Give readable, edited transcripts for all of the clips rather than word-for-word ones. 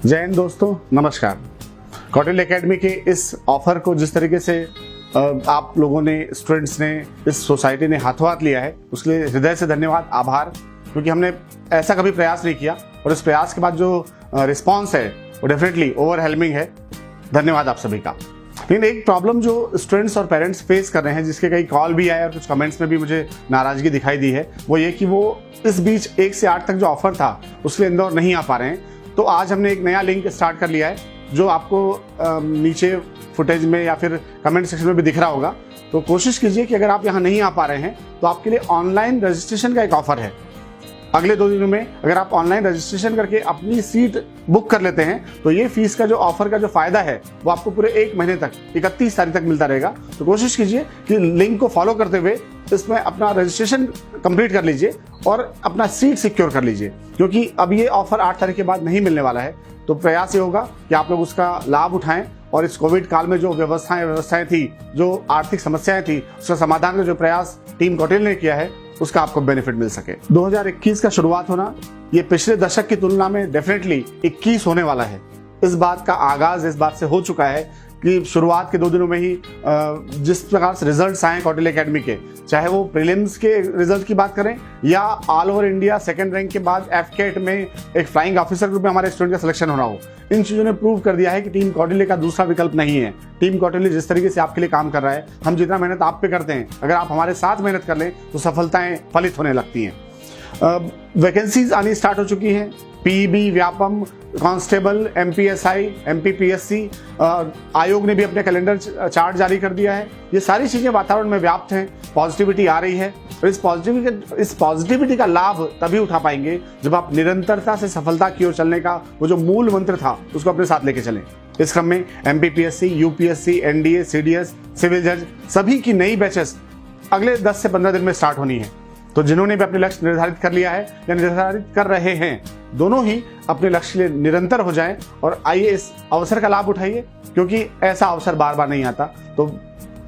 जय हिंद दोस्तों, नमस्कार। कौटिल्य एकेडमी के इस ऑफर को जिस तरीके से आप लोगों ने, स्टूडेंट्स ने, इस सोसाइटी ने हाथों हाथ लिया है, उसके लिए हृदय से धन्यवाद, आभार। क्योंकि हमने ऐसा कभी प्रयास नहीं किया और इस प्रयास के बाद जो रिस्पॉन्स है वो डेफिनेटली ओवरवेलमिंग है। धन्यवाद आप सभी का। लेकिन एक प्रॉब्लम जो स्टूडेंट्स और पेरेंट्स फेस कर रहे हैं, जिसके कई कॉल भी आए और कुछ कमेंट्स में भी मुझे नाराजगी दिखाई दी है, वो ये कि वो इस बीच 1 से 8 तक जो ऑफर था उसके लिए इंदौर नहीं आ पा रहे हैं। तो आज हमने एक नया लिंक स्टार्ट कर लिया है जो आपको नीचे फुटेज में या फिर कमेंट सेक्शन में भी दिख रहा होगा। तो कोशिश कीजिए कि अगर आप यहाँ नहीं आ पा रहे हैं तो आपके लिए ऑनलाइन रजिस्ट्रेशन का एक ऑफर है। अगले 2 दिनों में अगर आप ऑनलाइन रजिस्ट्रेशन करके अपनी सीट बुक कर लेते हैं तो ये फीस का जो ऑफर का जो फायदा है वो आपको पूरे 1 महीने तक 31 तारीख तक मिलता रहेगा। तो कोशिश कीजिए कि लिंक को फॉलो करते हुए इसमें अपना रजिस्ट्रेशन कंप्लीट कर लीजिए और अपना सीट सिक्योर कर लीजिए, क्योंकि अब ये ऑफर 8 तारीख के बाद नहीं मिलने वाला है। तो प्रयास ये होगा कि आप लोग उसका लाभ उठाएं और इस कोविड काल में जो व्यवस्थाएं थी, जो आर्थिक समस्याएं थी, उसका समाधान का जो प्रयास टीम कौटिल्य ने किया है उसका आपको बेनिफिट मिल सके। 2021 का शुरुआत होना ये पिछले दशक की तुलना में डेफिनेटली 21 होने वाला है। इस बात का आगाज इस बात से हो चुका है कि शुरुआत के 2 दिनों में ही जिस प्रकार से रिजल्ट्स आए कौटिल्य एकेडमी के, चाहे वो प्रीलिम्स के रिजल्ट की बात करें या all over India second rank के बाद एफकेट में एक फ्लाइंग ऑफिसर ग्रुप में हमारे स्टूडेंट का सिलेक्शन होना हो, इन चीज़ों ने प्रूव कर दिया है कि टीम कौटिल्य का दूसरा विकल्प नहीं है। टीम कौटिल्य जिस तरीके से आपके लिए काम कर रहा है, हम जितना मेहनत आप पे करते हैं, अगर आप हमारे साथ मेहनत कर लें तो सफलताएं फलित होने लगती हैं। वैकेंसीज आनी स्टार्ट हो चुकी हैं। PEB, Vyapam, constable, MPSI, MPPSC, आयोग ने भी अपने कैलेंडर चार्ट जारी कर दिया है। ये सारी चीजें वातावरण में व्याप्त हैं, पॉजिटिविटी आ रही है और इस पॉजिटिविटी का लाभ तभी उठा पाएंगे जब आप निरंतरता से सफलता की ओर चलने का वो जो मूल मंत्र था उसको अपने साथ लेके चलें। इस क्रम में MPPSC, UPSC, NDA, CDS, civil जज सभी की नई बैचेस अगले 10 से 15 दिन में स्टार्ट होनी है। तो जिन्होंने भी अपने लक्ष्य निर्धारित कर लिया है या निर्धारित कर रहे हैं, दोनों ही अपने लक्ष्य के लिए निरंतर हो जाएं और आइए इस अवसर का लाभ उठाइए, क्योंकि ऐसा अवसर बार बार नहीं आता। तो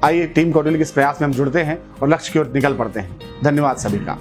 आइए टीम कौटिल्य के इस प्रयास में हम जुड़ते हैं और लक्ष्य की ओर निकल पड़ते हैं। धन्यवाद सभी का।